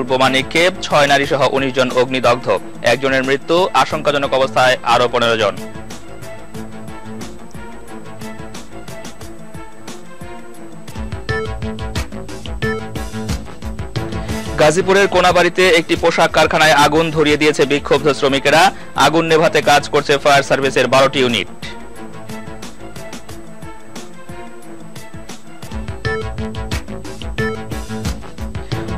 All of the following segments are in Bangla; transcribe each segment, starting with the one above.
বোমা নিক্ষেপ, 6 নারী সহ 19 জন অগ্নিদগ্ধ, একজনের মৃত্যু, আশঙ্কাজনক অবস্থায় আরো 15 জন। গাজীপুরের কোনাবাড়িতে একটি পোশাক কারখানায় আগুন ধরিয়ে দিয়েছে বিক্ষুব্ধ শ্রমিকেরা। আগুন নেভাতে কাজ করছে ফায়ার সার্ভিসের 12টি ইউনিট।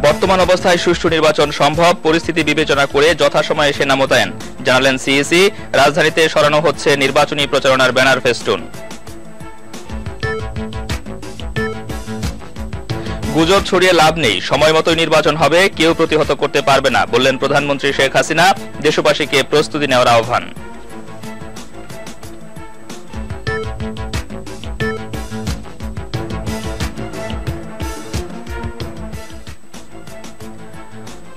বর্তমান অবস্থায় সুষ্ঠু নির্বাচন সম্ভব, পরিস্থিতি বিবেচনা করে যথাসময়ে সেনা মোতায়েন, জানালেন সিইসি। রাজধানীতে সরানো হচ্ছে নির্বাচনী প্রচারণার ব্যানার ফেস্টুন। গুজব ছড়িয়ে লাভ নেই, সময় মতোই নির্বাচন হবে, কেউ প্রতিহত করতে পারবে না, বললেন প্রধানমন্ত্রী শেখ হাসিনা। দেশবাসীকে প্রস্তুতি নেওয়ার আহ্বান।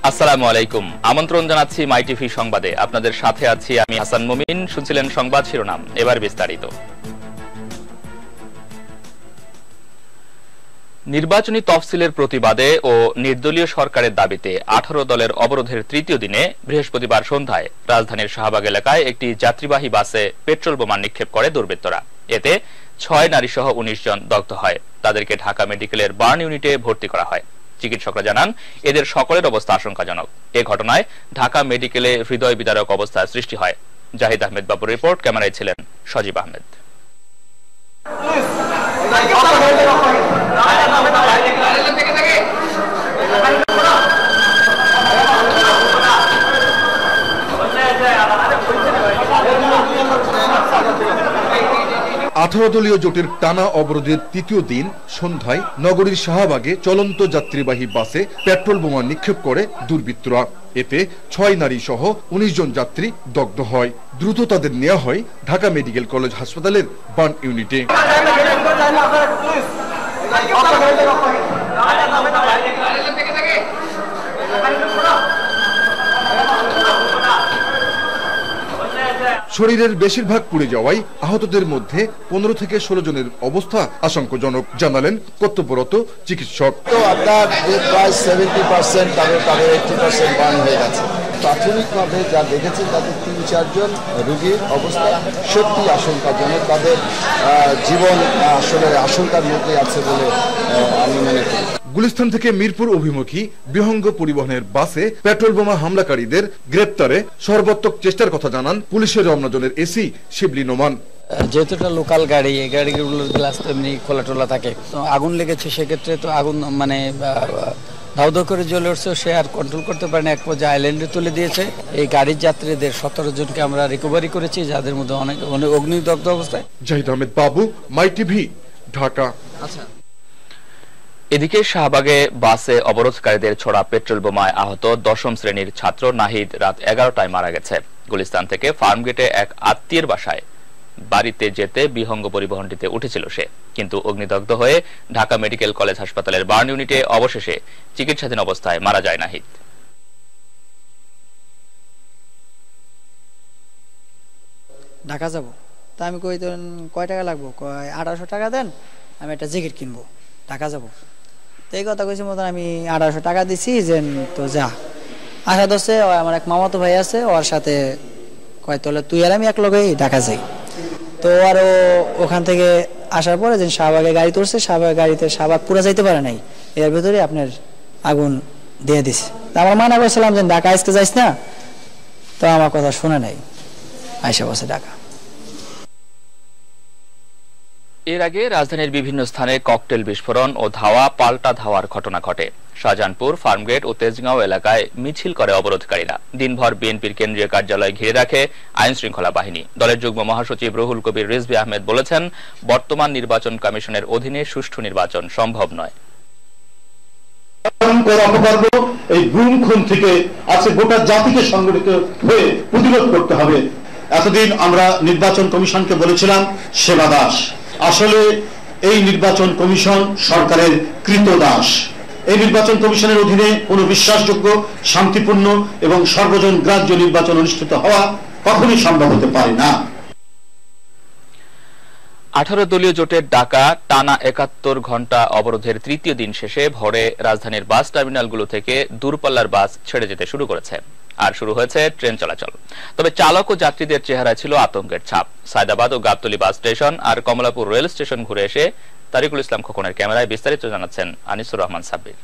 আসসালামু আলাইকুম, আমন্ত্রণ জানাচ্ছি মাই টিভি সংবাদে। আপনাদের সাথে আছি আমি হাসান মুমিন। শুনছিলেন সংবাদ শিরোনাম, এবার বিস্তারিত। নির্বাচনী তফসিলের প্রতিবাদে ও নির্দলীয় সরকারের দাবিতে 18 দলের অবরোধের তৃতীয় দিনে বৃহস্পতিবার সন্ধ্যায় রাজধানীর শাহবাগ এলাকায় একটি যাত্রীবাহী বাসে পেট্রোল বোমা নিক্ষেপ করে দুর্বৃত্তরা। এতে 6 নারী সহ 19 জন দগ্ধ হয়। তাদেরকে ঢাকা মেডিকেলের বার্ন ইউনিটে ভর্তি করা হয়। চিকিৎসকরা জানান এদের সকলের অবস্থা আশঙ্কাজনক। এ ঘটনায় ঢাকা মেডিকেলে হৃদয় বিদারক অবস্থার সৃষ্টি হয়। জাহিদ আহমেদ বাবুর রিপোর্ট, ক্যামেরায় ছিলেন সজীব আহমেদ। 18 দলীয় জোটের টানা অবরোধের তৃতীয় দিন সন্ধ্যায় নগরীর শাহবাগে চলন্ত যাত্রীবাহী বাসে পেট্রোল বোমা নিক্ষেপ করে দুর্বৃত্তরা। এতে 6 নারী সহ 19 জন যাত্রী দগ্ধ হয়। দ্রুত তাদের নেওয়া হয় ঢাকা মেডিকেল কলেজ হাসপাতালের বার্ন ইউনিটে। শরীরের বেশিরভাগ পুড়ে যাওয়ায় আহতদের মধ্যে 15 থেকে 16 জনের অবস্থা আশঙ্কাজনক, জানালেন কর্তব্যরত চিকিৎসক। তো আপনার প্রায় 70% তাদের 80% বার্ন হয়ে গেছে। প্রাথমিকভাবে যা দেখেছেন তাদের 3-4 জন রোগীর অবস্থা সত্যি আশঙ্কাজনক। তাদের জীবন আসলে আশঙ্কার মধ্যে আছে বলে আমি মনে করি। গুলিস্তান থেকে মিরপুর অভিমুখী বিহঙ্গ পরিবহনের বাসে পেট্রোল বোমা হামলাকারীদের গ্রেপ্তারে সর্বাত্মক চেষ্টার কথা জানান পুলিশের রমনা জোনের এসি শিবলি নোমান। যেহেতু এটা লোকাল গাড়ি, এই গাড়িগুলোর গ্লাস তো এমনি খোলা টোলা থাকে, তো আগুন লেগেছে, সেক্ষেত্রে তো আগুন মানে ধাউ ধাউ করে জ্বলে উঠছে, সে আর কন্ট্রোল করতে পারেনি, এক পর্যায়ে আইল্যান্ডে তুলে দিয়েছে। এই গাড়ির যাত্রীদের 17 জনকে আমরা রিকভারি করেছি, যাদের মধ্যে অনেক অগ্নিদগ্ধ অবস্থায়। জাহিদ আহমেদ বাবু, মাই টিভি, ঢাকা। আচ্ছা, এদিকে শাহবাগে বাসে অবরোধকারীদের ছোড়া পেট্রোল বোমায় আহত 10ম শ্রেণীর ছাত্র নাহিদ রাত 11টায় মারা গেছে। গুলিস্তান থেকে ফার্মগেটে এক আত্মীয়ের বাড়িতে যেতে বিহঙ্গ পরিবহনটিতে উঠেছিল সে, কিন্তু অগ্নিদগ্ধ হয়ে ঢাকা মেডিকেল কলেজ হাসপাতালের বার্ন ইউনিটে অবশেষে চিকিৎসাধীন অবস্থায় মারা যায় নাহিদ। ঢাকা যাব, তা আমি কই কয় টাকা লাগবো, 1800 টাকা দেন, আমি একটা জ্যাকেট কিনবো, ঢাকা যাব। তো এই কথা কইছি মতন আমি 1800 টাকা দিছি, যে তো যা। আশা ধরছে আমার এক মামাতো ভাই আছে, ওর সাথে কয় তোলে তুই আর আমি এক লগেই ঢাকা যাই। তো আরো ওখান থেকে আসার পরে যে শাহবাগে গাড়ি তুলছে, শাহবাগ গাড়িতে শাহবাগ পুরা যাইতে পারে নাই, এর ভিতরে আপনার আগুন দিয়ে দিছে। আমার মানা করছিলাম যে ঢাকা আজকে যাইস না, তো আমার কথা শুনে নাই, আইসা বসে ঢাকা। এর আগে রাজধানীর বিভিন্ন স্থানে ককটেল বিস্ফোরণ ও পাল্টা ধাওয়ার ঘটনা ঘটে। শাহজাহানপুর, ফার্মগেট ও তেজগাঁও এলাকায় মিছিল করে অবরোধকারীরা। দিনভর বিএনপির কেন্দ্রীয় কার্যালয় ঘিরে রাখে আইন শৃঙ্খলা বাহিনী। দলের যুগ্ম মহাসচিব রুহুল কবির রিজভী আহমেদ বলেছেন, বর্তমান নির্বাচন কমিশনের অধীনে সুষ্ঠু নির্বাচন সম্ভব নয়। এই গুম খুন থেকে আজকে গোটা জাতিকে সংগঠিত হয়ে প্রতিরোধ করতে হবে। এতদিন আমরা নির্বাচন কমিশনকে বলেছিলাম সেবা দাস, আসলে এই নির্বাচন কমিশন সরকারের কৃতদাস। এই নির্বাচন কমিশনের অধীনে কোন বিশ্বাসযোগ্য, শান্তিপূর্ণ এবং সর্বজন গ্রাহ্য নির্বাচন অনুষ্ঠিত হওয়া কখনোই সম্ভব হতে পারে না। 18 দলীয় জোটের ডাকা টানা 71 ঘন্টা অবরোধের তৃতীয় দিন শেষে ভোরে রাজধানীর বাস টার্মিনালগুলো থেকে দূরপাল্লার বাস ছেড়ে যেতে শুরু করেছে আর শুরু হয়েছে ট্রেন চলাচল। তবে চালক ও যাত্রীদের চেহারায় ছিল আতঙ্কের ছাপ। সায়দাবাদ ও গাবতলী বাস স্টেশন আর কমলাপুর রেল স্টেশন ঘুরে এসে তারিকুল ইসলাম খোকনের ক্যামেরায় বিস্তারিত জানাচ্ছেন আনিসুর রহমান সাব্বির।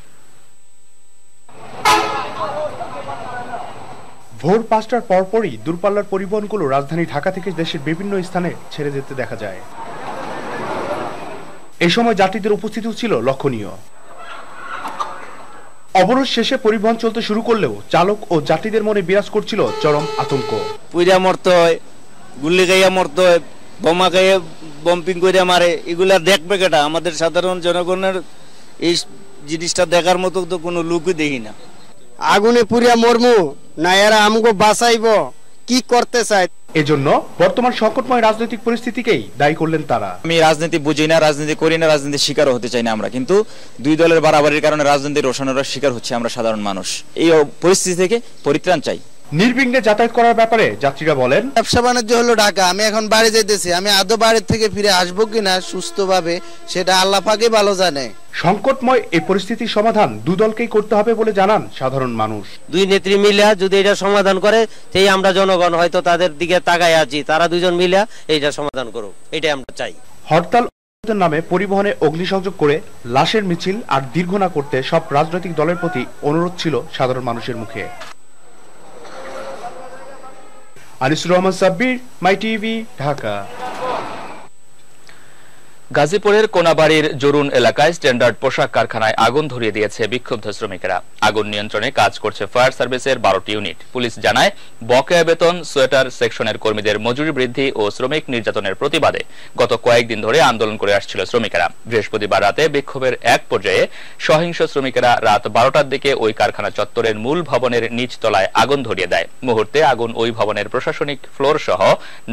ভোর 5টার পরপরই দূরপাল্লার পরিবহনগুলো রাজধানী ঢাকা থেকে দেশের বিভিন্ন স্থানে ছেড়ে যেতে দেখা যায়। এই সময় যাত্রীদের উপস্থিতিও ছিল লক্ষণীয়। অবরোধ শেষে পরিবহন চলতে শুরু করলেও চালক ও যাত্রীদের মনে বিরাজ করছিল চরম আতঙ্ক। পুইরা মরতে হয়, গুল্লি গাইয়া মরতে হয়, বোমা গাইয়া বম্পিং করে মারে, এগুলা দেখবে কেটা? আমাদের সাধারণ জনগণের এই জিনিসটা দেখার মতো তো কোনো লোকই দেখি না। আগুনে পুড়িয়া মরমু না এরা আমগো বাঁচাইব, কি করতে চায়? এজন্য বর্তমান সংকটময় রাজনৈতিক পরিস্থিতিকেই দায়ী করলেন তারা। আমি রাজনীতি বুঝি না, রাজনীতি করি না, রাজনীতির শিকারও হতে চাই না আমরা, কিন্তু দুই দলের বাড়াবাড়ির কারণে রাজনীতির রোষানোর শিকার হচ্ছে আমরা সাধারণ মানুষ। এই পরিস্থিতি থেকে পরিত্রাণ চাই। নির্বিঘ্নে যাতায়াত করার ব্যাপারে যাত্রীরা বলেন, ব্যবসা বাণিজ্য হলো ঢাকা, আমি এখন বাড়ি যাইতেছি, আমি আদৌ বাড়ির থেকে ফিরে আসবো কিনা সুস্থভাবে সেটা আল্লাহ পাকই ভালো জানে। সংকটময় এই পরিস্থিতির সমাধান দুদলকেই করতে হবে বলে জানান সাধারণ মানুষ। দুই নেত্রী মিলে যদি এটা সমাধান করে, সেই আমরা জনগণ হয়তো তাদের দিকে তাকায় আছি, তারা দুজন মিলে এইটা সমাধান করুক, এটাই আমরা চাই। হরতাল নামে পরিবহনে অগ্নিসংযোগ করে লাশের মিছিল আর দীর্ঘ না করতে সব রাজনৈতিক দলের প্রতি অনুরোধ ছিল সাধারণ মানুষের মুখে। আনিসুর রহমান সাব্বির, মাই টিভি, ঢাকা। গাজীপুরের কোনাবাড়ির জরুন এলাকায় স্ট্যান্ডার্ড পোশাক কারখানায় আগুন ধরিয়ে দিয়েছে বিক্ষুব্ধ শ্রমিকেরা। আগুন নিয়ন্ত্রণে কাজ করছে ফায়ার সার্ভিসের 12টি ইউনিট। পুলিশ জানায়, বকেয়া বেতন, সোয়েটার সেকশনের কর্মীদের মজুরি বৃদ্ধি ও শ্রমিক নির্যাতনের প্রতিবাদে গত কয়েকদিন ধরে আন্দোলন করে আসছিল শ্রমিকেরা। বৃহস্পতিবার রাতে বিক্ষোভের এক পর্যায়ে সহিংস শ্রমিকেরা রাত 12টার দিকে ওই কারখানা চত্বরের মূল ভবনের নিচ তলায় আগুন ধরিয়ে দেয়। মুহূর্তে আগুন ওই ভবনের প্রশাসনিক ফ্লোর সহ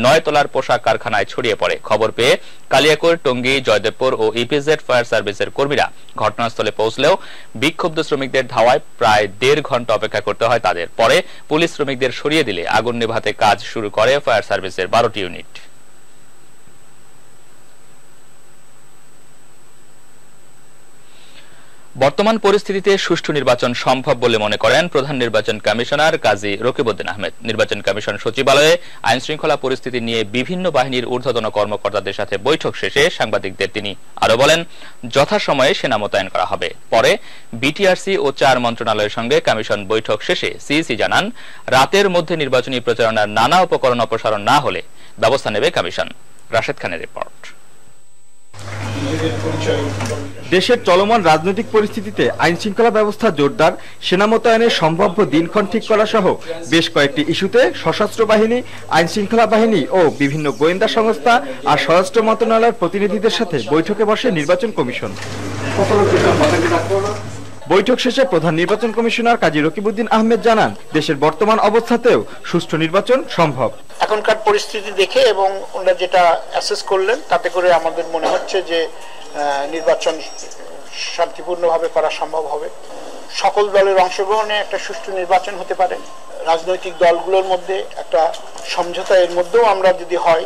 9 তলার পোশাক কারখানায় ছড়িয়ে পড়ে। খবর পেয়ে কালিয়াকৈর, টঙ্গী, জয়দেবপুর ও ইপিজেড ফায়ার সার্ভিসের কর্মীরা ঘটনাস্থলে পৌঁছলেও বিক্ষুব্ধ শ্রমিকদের ধাওয়ায় প্রায় 1.5 ঘন্টা অপেক্ষা করতে হয় তাদের। পরে পুলিশ শ্রমিকদের সরিয়ে দিলে আগুন নেভাতে কাজ শুরু করে ফায়ার সার্ভিসের 12টি ইউনিট। বর্তমান পরিস্থিতিতে সুষ্ঠু নির্বাচন সম্ভব বলে মনে করেন প্রধান নির্বাচন কমিশনার কাজী রকিবউদ্দিন আহমেদ। নির্বাচন কমিশন সচিবালয়ে আইন শৃঙ্খলা পরিস্থিতি নিয়ে বিভিন্ন বাহিনীর ঊর্ধ্বতন কর্মকর্তাদের সাথে বৈঠক শেষে সাংবাদিকদের তিনি আরো বলেন, যথাসময়ে সেনা মোতায়েন করা হবে। পরে বিটিআরসি ও 4 মন্ত্রণালয়ের সঙ্গে কমিশন বৈঠক শেষে সিইসি জানান, রাতের মধ্যে নির্বাচনী প্রচারণার নানা উপকরণ অপসারণ না হলে ব্যবস্থা নেবে কমিশন। রাশেদ খানের রিপোর্ট। দেশের চলমান রাজনৈতিক পরিস্থিতিতে আইন শৃঙ্খলা ব্যবস্থা জোরদার, সেনা মোতায়েনের সম্ভাব্য দিনক্ষণ ঠিক করা সহ বেশ কয়েকটি ইস্যুতে সশস্ত্র বাহিনী, আইন শৃঙ্খলা বাহিনী ও বিভিন্ন গোয়েন্দা সংস্থা আর স্বরাষ্ট্র মন্ত্রণালয়ের প্রতিনিধিদের সাথে বৈঠকে বসে নির্বাচন কমিশন। বৈঠক শেষে প্রধান নির্বাচন কমিশনার কাজী রকিবউদ্দিন আহমেদ জানান, দেশের বর্তমান অবস্থাতেও সুষ্ঠু নির্বাচন সম্ভব। এখনকার পরিস্থিতি দেখে এবং ওনারা যেটা অ্যাসেস করলেন তাতে করে আমাদের মনে হচ্ছে যে নির্বাচন শান্তিপূর্ণভাবে করা সম্ভব হবে। সকল দলের অংশগ্রহণে একটা সুষ্ঠু নির্বাচন হতে পারে। রাজনৈতিক দলগুলোর মধ্যে একটা সমঝোতা এর মধ্যেও আমরা যদি হয়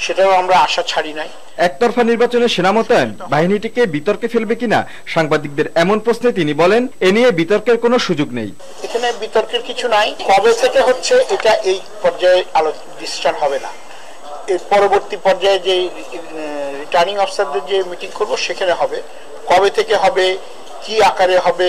সেটাও আমরা আশা ছাড়ি নাই। একতরফা নির্বাচনে সেনা মোতায়েন বাহিনীটিকে বিতর্কে ফেলবে কিনা সাংবাদিকদের এমন প্রশ্নে তিনি বলেন, এ নিয়ে বিতর্কের কোনো সুযোগ নেই। এখানে বিতর্কের কিছু নাই। কবে থেকে হচ্ছে এটা এই পর্যায়ে ডিসিশন হবে না। এর পরবর্তী পর্যায়ে যে রিটার্নিং অফিসারদের যে মিটিং করব সেখানে হবে। কবে থেকে হবে, কি আকারে হবে,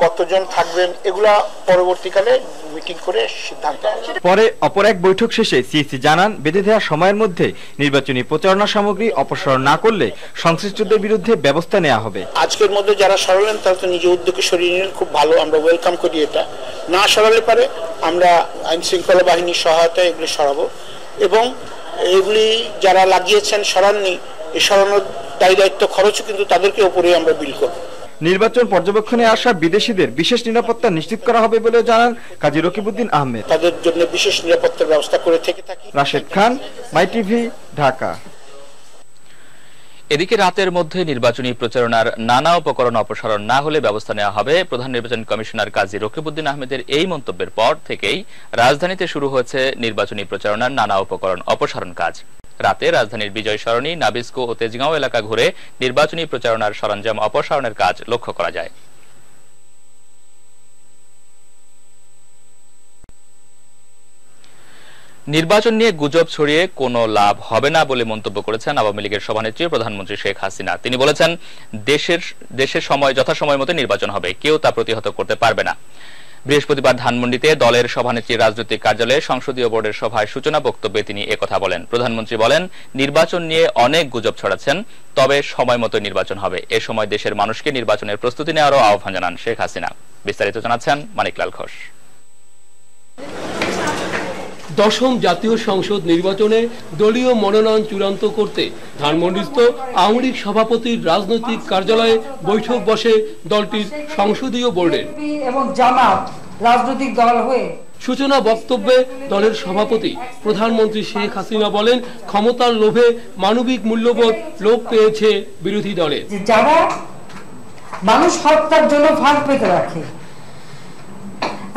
কতজন থাকবেন, এগুলা পরবর্তীকালে মিটিং করে সিদ্ধান্ত হবে। পরে অপর এক বৈঠক শেষে সিইসি জানান, বেঁধে দেওয়া সময়ের মধ্যে নির্বাচনী প্রচারণা সামগ্রী অপসারণ না করলে সংশ্লিষ্টদের বিরুদ্ধে ব্যবস্থা নেওয়া হবে। আজকের মধ্যে যারা সরালেন তারা তো নিজে উদ্যোগে সরিয়ে নিলেন, খুব ভালো, আমরা ওয়েলকাম করি। এটা না সরালে পারে আমরা আইন শৃঙ্খলা বাহিনীর সহায়তায় এগুলি সরাবো এবং এগুলি যারা লাগিয়েছেন সরাননি, এই সরানোর দায়িত্ব খরচও কিন্তু তাদেরকে উপরে আমরা বিল করব। নির্বাচন পর্যবেক্ষণে আসা বিদেশিদের বিশেষ নিরাপত্তা নিশ্চিত করা হবে বলে জানান কাজী রকিবউদ্দিন আহমেদ। তাদের জন্য বিশেষ নিরাপত্তার ব্যবস্থা করে থেকে থাকি। রাশেদ খান, মাই টিভি, ঢাকা। এদিকে রাতের মধ্যে নির্বাচনী প্রচারণার নানা উপকরণ অপসারণ না হলে ব্যবস্থা নেওয়া হবে। প্রধান নির্বাচন কমিশনার কাজী রকিবউদ্দিন আহমেদের এই মন্তব্যের পর থেকেই রাজধানীতে শুরু হয়েছে নির্বাচনী প্রচারণার নানা উপকরণ অপসারণ কাজ। রাতে রাজধানীর বিজয় সরণি, নাবিস্কো ও তেজগাঁও এলাকা ঘুরে নির্বাচনী প্রচারণার সরঞ্জাম অপসারণের কাজ লক্ষ্য করা যায়। নির্বাচন নিয়ে গুজব ছড়িয়ে কোনো লাভ হবে না বলে মন্তব্য করেছেন আওয়ামী লীগের সভানেত্রী প্রধানমন্ত্রী শেখ হাসিনা। তিনি বলেছেন, দেশের যথাসময় মতো নির্বাচন হবে, কেউ তা প্রতিহত করতে পারবে না। বৃহস্পতিবার ধানমন্ডিতে দলের সভানেত্রীর রাজনৈতিক কার্যালয়ে সংসদীয় বোর্ডের সভায় সূচনা বক্তব্যে তিনি একথা বলেন। প্রধানমন্ত্রী বলেন, নির্বাচন নিয়ে অনেক গুজব ছড়াচ্ছেন, তবে সময় মতো নির্বাচন হবে। এ সময় দেশের মানুষকে নির্বাচনের প্রস্তুতি নেওয়ারও আহ্বান জানান শেখ হাসিনা। বিস্তারিত জানাচ্ছেন মানিকলাল ঘোষ। দশম জাতীয় সংসদ নির্বাচনে দলীয় মনোনয়ন চূড়ান্ত করতে ধানমন্ডিস্থ আওয়ামী লীগ সভাপতির রাজনৈতিক কার্যালয়ে বৈঠক বসে দলটির সংসদীয় বোর্ডের এবং জামাত রাজনৈতিক দল হয়ে সূচনা বক্তব্যে দলের সভাপতি প্রধানমন্ত্রী শেখ হাসিনা বলেন, ক্ষমতার লোভে মানবিক মূল্যবোধ লোপ পেয়েছে বিরোধী দলের। যারা মানুষ হত্যার জন্য ফাঁদ পেতে রাখে,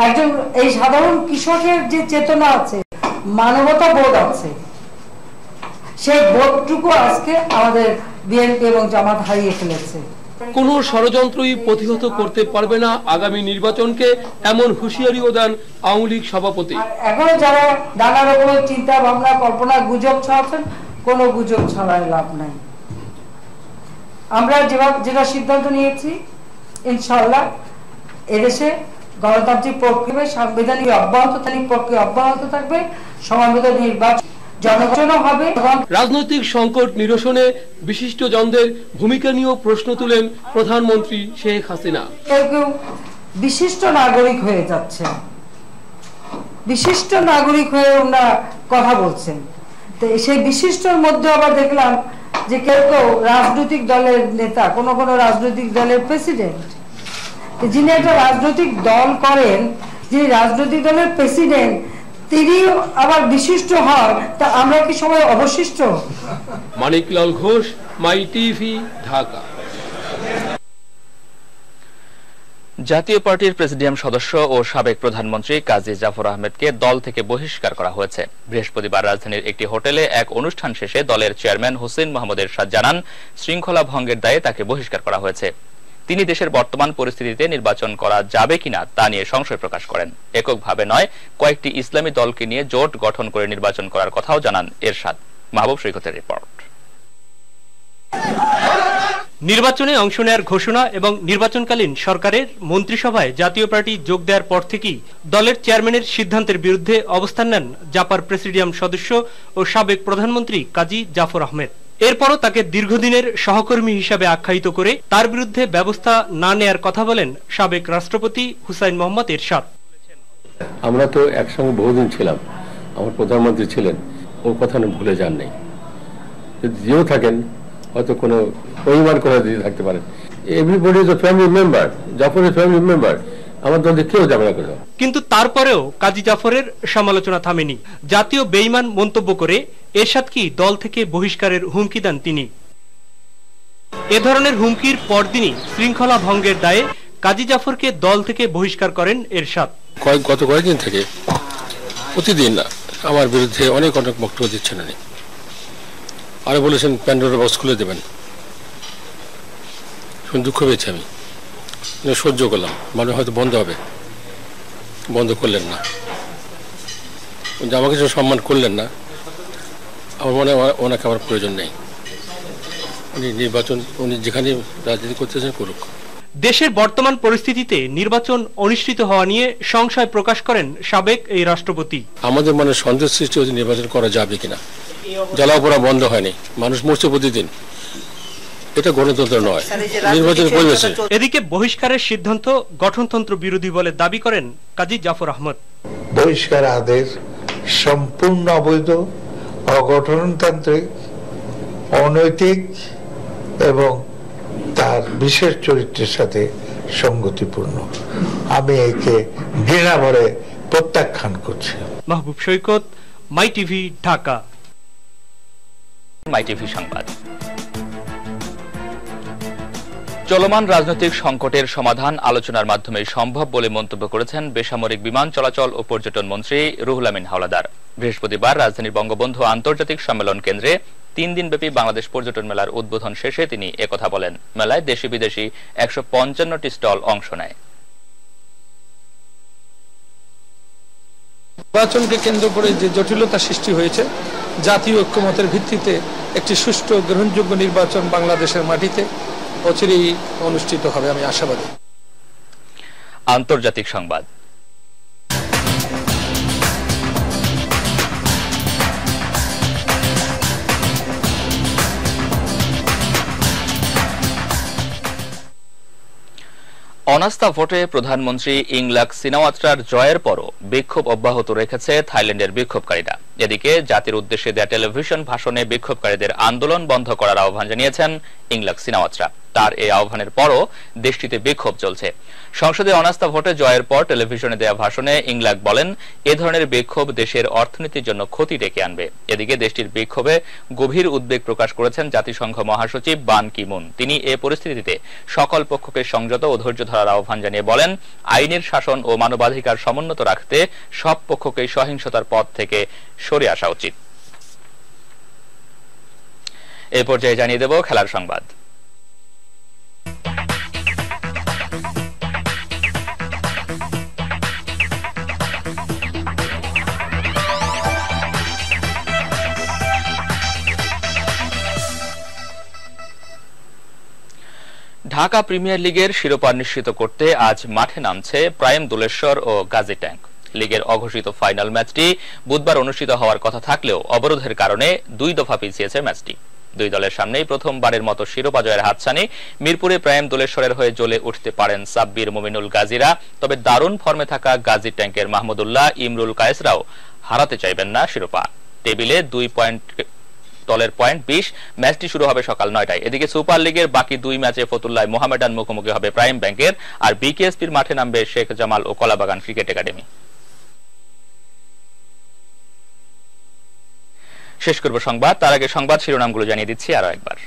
একজন এই সাধারণ কৃষকের যে চেতনা আছে, মানবতা বোধ আছে, সেই বোধটুকু আজকে আমাদের বিএনপি এবং জামাত হারিয়ে ফেলেছে। কোন ষড়যন্ত্রই প্রতিহত করতে পারবে না আগামী নির্বাচনকে, এমন হুঁশিয়ারিও দেন আওয়ামী লীগ সভাপতি। এখনো যারা নানা রকমের চিন্তা ভাবনা, কল্পনা, গুজব ছড়াচ্ছেন, কোনো গুজব ছড়ায় লাভ নাই। আমরা যেটা সিদ্ধান্ত নিয়েছি, ইনশাআল্লাহ এদেশে গণতান্ত্রিক প্রক্রিয়া, সাংবিধানিক প্রক্রিয়া অব্যাহত থাকবে, সময়মতো নির্বাচন জনগণও হবে। রাজনৈতিক সংকট নিরসনে বিশিষ্ট জনদের ভূমিকা নিয়েও প্রশ্ন তুলেন প্রধানমন্ত্রী শেখ হাসিনা। কেউ কেউ বিশিষ্ট নাগরিক হয়ে যাচ্ছে, বিশিষ্ট নাগরিক হয়ে ওনারা কথা বলছেন। তো সেই বিশিষ্টর মধ্যে আবার দেখলাম যে কেউ কেউ রাজনৈতিক দলের নেতা, কোনো কোনো রাজনৈতিক দলের প্রেসিডেন্ট, যিনি একটা রাজনৈতিক দল করেন, যিনি রাজনৈতিক দলের প্রেসিডেন্ট, তিনি আবার বিশিষ্ট হন, তা আমরা কি সবাই অবশিষ্ট? মানিকলাল ঘোষ, মাই টিভি, ঢাকা। জাতীয় পার্টির প্রেসিডিয়াম সদস্য ও সাবেক প্রধানমন্ত্রী কাজী জাফর আহমেদকে দল থেকে বহিষ্কার করা হয়েছে। বৃহস্পতিবার রাজধানীর একটি হোটেলে এক অনুষ্ঠান শেষে দলের চেয়ারম্যান হোসেন মোহাম্মদ এরশাদ জানান, শৃঙ্খলা ভঙ্গের দায়ে তাকে বহিষ্কার করা হয়েছে। তিনি দেশের বর্তমান পরিস্থিতিতে নির্বাচন করা যাবে কিনা তা নিয়ে সংশয় প্রকাশ করেন। এককভাবে নয়, কয়েকটি ইসলামী দলকে নিয়ে জোট গঠন করে নির্বাচন করার কথাও জানান এরশাদ। মাহবুব সৈকতের রিপোর্ট। নির্বাচনে অংশ নেয়ার ঘোষণা এবং নির্বাচনকালীন সরকারের মন্ত্রিসভায় জাতীয় পার্টি যোগ দেওয়ার পর থেকেই দলের চেয়ারম্যানের সিদ্ধান্তের বিরুদ্ধে অবস্থান নেন জাপার প্রেসিডিয়াম সদস্য ও সাবেক প্রধানমন্ত্রী কাজী জাফর আহমেদ। এরপরও তাকে দীর্ঘদিনের সহকর্মী হিসাবে আখ্যায়িত করে তার বিরুদ্ধে ব্যবস্থা না নেয়ার কথা বলেন সাবেক রাষ্ট্রপতি হুসাইন মোহাম্মদ এরশাদ। আমরা তো একসঙ্গে বহুদিন ছিলাম, আমার প্রধানমন্ত্রী ছিলেন, ওর কথা ভুলে যান নাই। যেও থাকেন হয়তো কোনো অভিমান করে দিয়ে থাকতে পারেন। Everybody is a family member, Zafar is family member, আমার দলে কেউ যাবে না কোথাও। কিন্তু তারপরেও কাজী জাফরের সমালোচনা থামেনি। জাতীয় বেঈমান মন্তব্য করে এরশাদ কি দল থেকে বহিষ্কারের হুমকি দেন তিনি। এ ধরনের হুমকির পরদিনই শৃঙ্খলা ভঙ্গের দায়ে কাজী জাফরকে দল থেকে বহিষ্কার করেন এরশাদ। গত কয়েকদিন থেকে প্রতিদিন আমার বিরুদ্ধে অনেক বক্তব্য দিচ্ছেন, আরো বলেছেন প্যান্ডোরা বক্স খুলে দেবেন। শুনে দুঃখ পেয়েছি, আমি সহ্য করলাম, মানে হয়তো বন্ধ হবে, বন্ধ করলেন না। আমাকে যখন সম্মান করলেন না, আমার মনে হয় ওনাকে আমার প্রয়োজন নেই। উনি নির্বাচন, উনি যেখানে রাজনীতি করতেছেন করুক। দেশের বর্তমান পরিস্থিতিতে নির্বাচন অনুষ্ঠিত হওয়া নিয়ে সংশয় প্রকাশ করেন সাবেক এই রাষ্ট্রপতি। আমাদের মনে সন্দেহ সৃষ্টি হচ্ছে নির্বাচন করা যাবে কিনা। জ্বালাপোড়া বন্ধ হয়নি, মানুষ মরছে প্রতিদিন, এটা গণতন্ত্র নয়, নির্বাচনের পরিবেশে। এদিকে বহিষ্কারের সিদ্ধান্ত গঠনতন্ত্র বিরোধী বলে দাবি করেন কাজী জাফর আহমদ। বহিষ্কার আদেশ সম্পূর্ণ অবৈধ, অগঠনতান্ত্রিক, অনৈতিক এবং তার বিশেষ চরিত্রের সাথে সঙ্গতিপূর্ণ। আমি একে ঘৃণা ভরে প্রত্যাখ্যান করছি। মাহবুব সৈকত, মাই টিভি, ঢাকা। মাই টিভি সংবাদ। চলমান রাজনৈতিক সংকটের সমাধান আলোচনার মাধ্যমে সম্ভব বলে মন্তব্য করেছেন বেসামরিক বিমান চলাচল ও পর্যটন মন্ত্রী রুহুল আমিন হাওলাদার। বৃহস্পতিবার রাজধানীর বঙ্গবন্ধু আন্তর্জাতিক সম্মেলন কেন্দ্রে 3 দিনব্যাপী বাংলাদেশ পর্যটন মেলার উদ্বোধন শেষে তিনি একথা বলেন। মেলায় দেশি বিদেশি 155টি স্টল অংশ নেয়। নির্বাচনকে কেন্দ্র করে যে জটিলতা সৃষ্টি হয়েছে, জাতীয় ঐক্যমতের ভিত্তিতে একটি সুষ্ঠু গ্রহণযোগ্য নির্বাচন বাংলাদেশের মাটিতে অচিরেই অনুষ্ঠিত হবে, আমি আশাবাদী। আন্তর্জাতিক সংবাদ। অনাস্থা ভোটে প্রধানমন্ত্রী ইংলাক সিনাওয়াত্রার জয়ের পরও বিক্ষোভ অব্যাহত রেখেছে থাইল্যান্ডের বিক্ষোভকারীরা। এদিকে জাতির উদ্দেশ্যে দেয়া টেলিভিশন ভাষণে বিক্ষোভকারীদের আন্দোলন বন্ধ করার আহ্বান জানিয়েছেন ইংলাক সিনাওয়াত্রা। তার এই আহ্বানের পরও দেশটিতে বিক্ষোভ চলছে। সংসদে অনাস্থা ভোটে জয়ের পর টেলিভিশনে দেয়া ভাষণে ইংলাক বলেন, এ ধরনের বিক্ষোভ দেশের অর্থনীতির জন্য ক্ষতি ডেকে আনবে। এদিকে দেশটির বিক্ষোভে গভীর উদ্বেগ প্রকাশ করেছেন জাতিসংঘ মহাসচিব বান কি মুন। তিনি এ পরিস্থিতিতে সকল পক্ষকে সংযত ও ধৈর্য ধরার আহ্বান জানিয়ে বলেন, আইনের শাসন ও মানবাধিকার সমুন্নত রাখতে সব পক্ষকেই সহিংসতার পথ থেকে সরে আসা উচিত। এ পর্যায়ে জানিয়ে দেব খেলার সংবাদ। ঢাকা প্রিমিয়ার লিগের শিরোপা নিশ্চিত করতে আজ মাঠে নামছে প্রাইম দুলেশ্বর ও গাজী ট্যাঙ্ক। লিগের অঘোষিত ফাইনাল ম্যাচটি বুধবার অনুষ্ঠিত হওয়ার কথা থাকলেও অবরোধের কারণে 2 দফা পিছিয়েছে ম্যাচটি। 2 দলের সামনেই প্রথমবারের মতো শিরোপা জয়ের হাতছানি। মিরপুরে প্রাইম দুলেশ্বরের হয়ে জ্বলে উঠতে পারেন সাব্বির, মুমিনুল, গাজীরা। তবে দারুণ ফর্মে থাকা গাজী ট্যাঙ্কের মাহমুদুল্লাহ, ইমরুল কায়েসরাও হারাতে চাইবেন না শিরোপা। টেবিলে 2 পয়েন্ট দলের পয়েন্ট 20। ম্যাচটি শুরু হবে সকাল 9টায়। এদিকে সুপার লিগের বাকি 2 ম্যাচে ফতুল্লাহ মোহামেডান মুখোমুখি হবে প্রাইম ব্যাংকের, আর বিকেএসপির মাঠে নামবে শেখ জামাল ও কলাবাগান ক্রিকেট একাডেমি। শেষ করব সংবাদ, তার আগে সংবাদ শিরোনামগুলো জানিয়ে দিচ্ছি আরো একবার।